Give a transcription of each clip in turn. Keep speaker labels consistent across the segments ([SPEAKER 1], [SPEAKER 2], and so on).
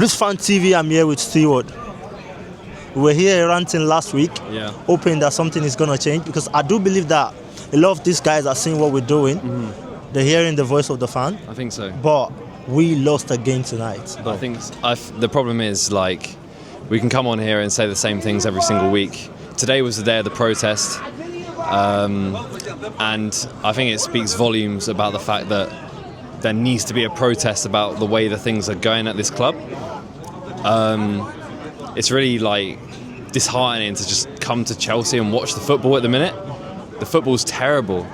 [SPEAKER 1] Bluesfantv, I'm here with Stuart. We were here ranting last week, hoping that something is going to change, because I do believe that a lot of these guys are seeing what we're doing. Mm-hmm. They're hearing the voice of the fan.
[SPEAKER 2] I think so.
[SPEAKER 1] But we lost again tonight.
[SPEAKER 2] Though. I think the problem is, like, we can come on here and say the same things every single week. Today was the day of the protest, and I think it speaks volumes about the fact that there needs to be a protest about the way the things are going at this club. It's really like disheartening to just come to Chelsea and watch the football at the minute. The football's terrible.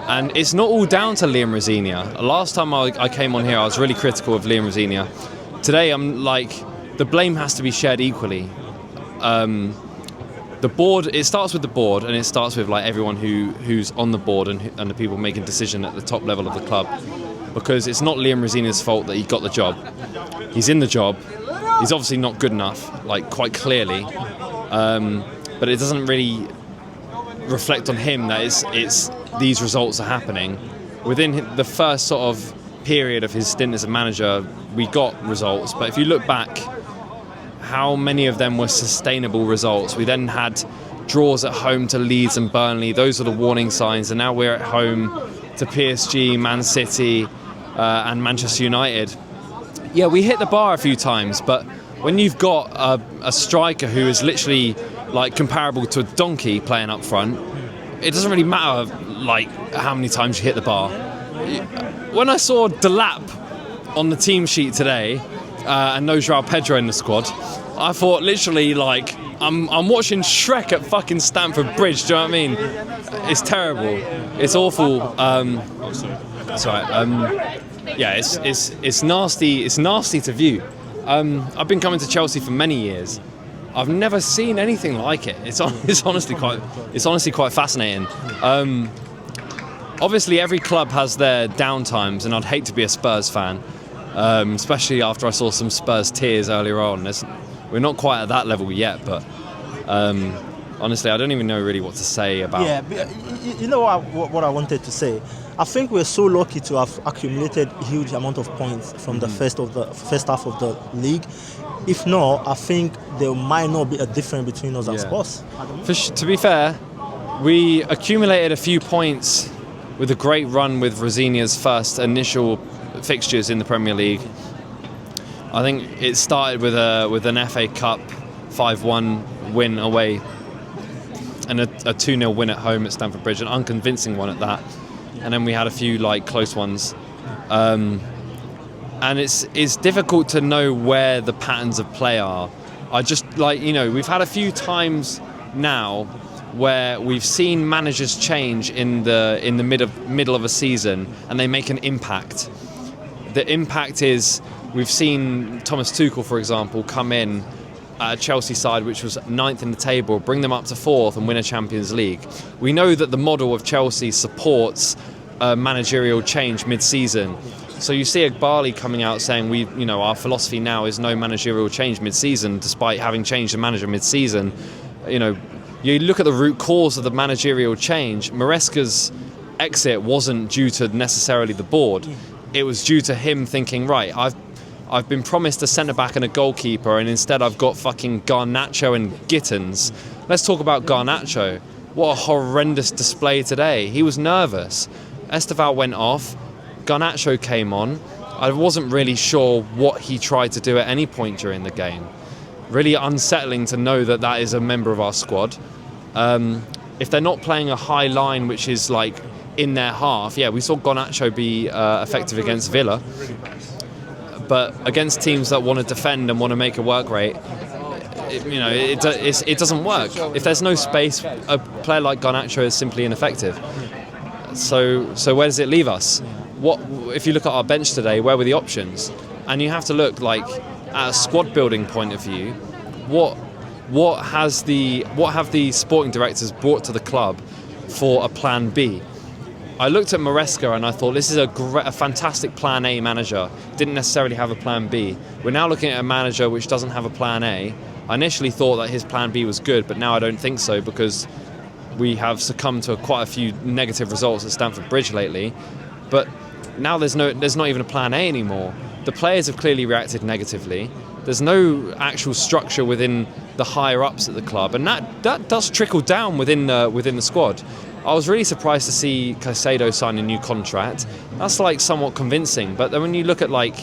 [SPEAKER 2] And it's not all down to Liam Rosenior. Last time I came on here, I was really critical of Liam Rosenior. Today, I'm like, the blame has to be shared equally. The board, it starts with the board, and it starts with like everyone who's on the board and the people making decision at the top level of the club. Because it's not Liam Rosenior's fault that he got the job. He's in the job. He's obviously not good enough, like quite clearly. But it doesn't really reflect on him that it's these results are happening. Within the first sort of period of his stint as a manager, we got results. But if you look back, how many of them were sustainable results? We then had draws at home to Leeds and Burnley. Those are the warning signs. And now we're at home to PSG, Man City, and Manchester United. Yeah, we hit the bar a few times, but when you've got a striker who is literally like comparable to a donkey playing up front, it doesn't really matter like how many times you hit the bar. When I saw Delap on the team sheet today and no João Pedro in the squad, I thought literally like I'm watching Shrek at fucking Stamford Bridge. Do you know what I mean? It's terrible. It's awful. Sorry. Yeah, it's nasty. It's nasty to view. I've been coming to Chelsea for many years. I've never seen anything like it. It's honestly quite fascinating. Obviously, every club has their downtimes, and I'd hate to be a Spurs fan, especially after I saw some Spurs tears earlier on. We're not quite at that level yet, but honestly, I don't even know really what to say about.
[SPEAKER 1] Yeah, you know what I wanted to say. I think we're so lucky to have accumulated a huge amount of points from the first half of the league. If not, I think there might not be a difference between us and Spurs.
[SPEAKER 2] To be fair, we accumulated a few points with a great run with Rosenior's first initial fixtures in the Premier League. I think it started with an FA Cup 5-1 win away and a 2-0 win at home at Stamford Bridge, an unconvincing one at that. And then we had a few like close ones, and it's difficult to know where the patterns of play are. I just we've had a few times now where we've seen managers change in the middle of a season and they make an impact. The impact is we've seen Thomas Tuchel, for example, come in at a Chelsea side which was 9th in the table, bring them up to 4th and win a Champions League. We know that the model of Chelsea supports managerial change mid-season. So you see Igbali coming out saying our philosophy now is no managerial change mid-season, despite having changed the manager mid-season. You look at the root cause of the managerial change. Maresca's exit wasn't due to necessarily the board. It was due to him thinking, right, I've been promised a centre-back and a goalkeeper, and instead I've got fucking Garnacho and Gittins. Let's talk about Garnacho. What a horrendous display today. He was nervous. Esteval went off. Garnacho came on. I wasn't really sure what he tried to do at any point during the game. Really unsettling to know that is a member of our squad. If they're not playing a high line, which is like in their half, we saw Garnacho be effective against Villa. But against teams that want to defend and want to make a work rate, it doesn't work. If there's no space, a player like Garnacho is simply ineffective. So where does it leave us? What if you look at our bench today? Where were the options? And you have to look like at a squad building point of view. What have the sporting directors brought to the club for a plan B? I looked at Maresca and I thought this is a fantastic plan A manager. Didn't necessarily have a plan B. We're now looking at a manager which doesn't have a plan A. I initially thought that his plan B was good, but now I don't think so, because we have succumbed to quite a few negative results at Stamford Bridge lately. But now there's not even a plan A anymore. The players have clearly reacted negatively. There's no actual structure within the higher ups at the club, and that does trickle down within the squad. I was really surprised to see Caicedo sign a new contract. That's like somewhat convincing, but then when you look at like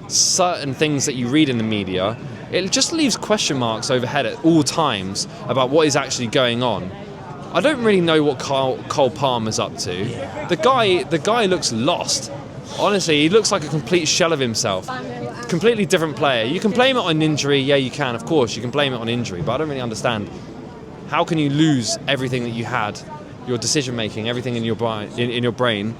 [SPEAKER 2] certain things that you read in the media, it just leaves question marks overhead at all times about what is actually going on. I don't really know what Cole Palmer's up to. The guy looks lost. Honestly, he looks like a complete shell of himself. Completely different player. You can blame it on injury. Yeah, you can. Of course, you can blame it on injury. But I don't really understand. How can you lose everything that you had? Your decision making, everything in your brain.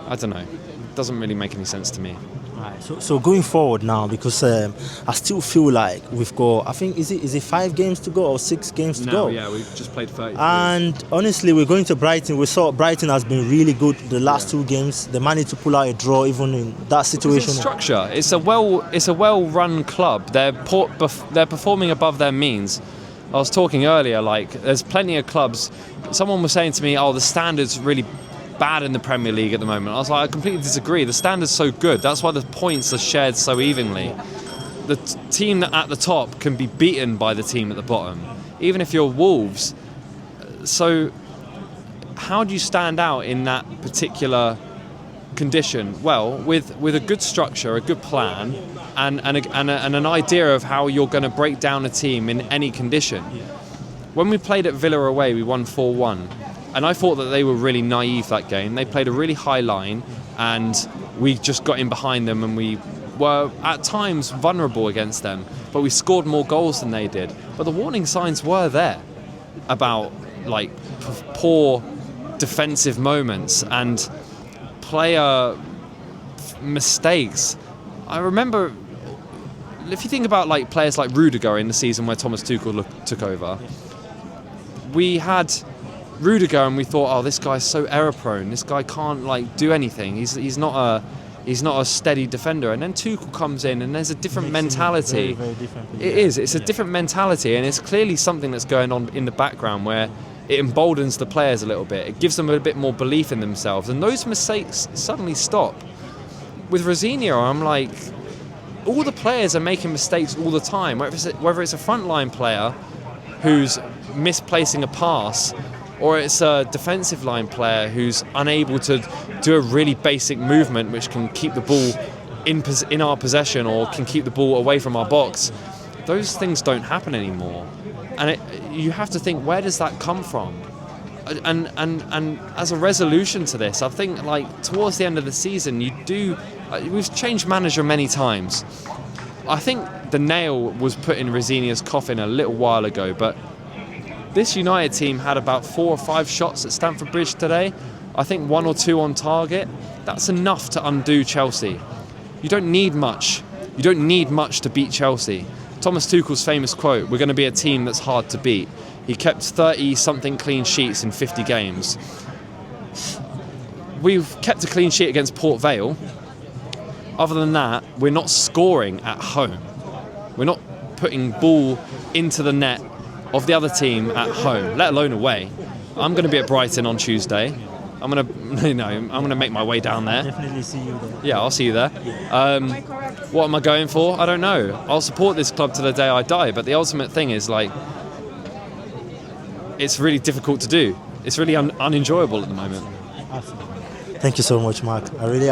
[SPEAKER 2] I don't know. It doesn't really make any sense to me.
[SPEAKER 1] Right. So going forward now, because I still feel like we've got, I think, is it 5 games to go or 6 games to go?
[SPEAKER 2] Yeah, we've just played 30.
[SPEAKER 1] And honestly, we're going to Brighton. We saw Brighton has been really good the last 2 games. They managed to pull out a draw even in that situation.
[SPEAKER 2] It's structure. It's a well-run club. They're performing above their means. I was talking earlier, like there's plenty of clubs. Someone was saying to me, "Oh, the standard's really bad in the Premier League at the moment." I was like, I completely disagree. The standard's so good. That's why the points are shared so evenly. The team that at the top can be beaten by the team at the bottom, even if you're Wolves. So how do you stand out in that particular condition? Well, with a good structure, a good plan, and an idea of how you're going to break down a team in any condition. When we played at Villa away, we won 4-1. And I thought that they were really naive that game. They played a really high line, and we just got in behind them, and we were at times vulnerable against them. But we scored more goals than they did. But the warning signs were there about like poor defensive moments and player mistakes. I remember, if you think about like players like Rudiger in the season where Thomas Tuchel took over, we had Rudiger and we thought, oh, this guy's so error prone. This guy can't like do anything. He's not a steady defender. And then Tuchel comes in and there's a different mentality.
[SPEAKER 1] Very, very different.
[SPEAKER 2] It's a different mentality, and it's clearly something that's going on in the background where it emboldens the players a little bit. It gives them a bit more belief in themselves, and those mistakes suddenly stop. With Rosenior, I'm like, all the players are making mistakes all the time. Whether it's a frontline player who's misplacing a pass, or it's a defensive line player who's unable to do a really basic movement which can keep the ball in our possession or can keep the ball away from our box. Those things don't happen anymore. And you have to think, where does that come from? And as a resolution to this, I think like towards the end of the season, we've changed manager many times. I think the nail was put in Rosenior's coffin a little while ago, but this United team had about 4 or 5 shots at Stamford Bridge today. I think 1 or 2 on target. That's enough to undo Chelsea. You don't need much. You don't need much to beat Chelsea. Thomas Tuchel's famous quote, "We're going to be a team that's hard to beat." He kept 30-something clean sheets in 50 games. We've kept a clean sheet against Port Vale. Other than that, we're not scoring at home. We're not putting ball into the net of the other team at home, let alone away. I'm going to be at Brighton on Tuesday. I'm going to make my way down there.
[SPEAKER 1] Definitely see you there.
[SPEAKER 2] Yeah, I'll see you there. What am I going for? I don't know. I'll support this club to the day I die, but the ultimate thing is like, it's really difficult to do. It's really unenjoyable at the moment.
[SPEAKER 1] Awesome. Thank you so much, Mark. I really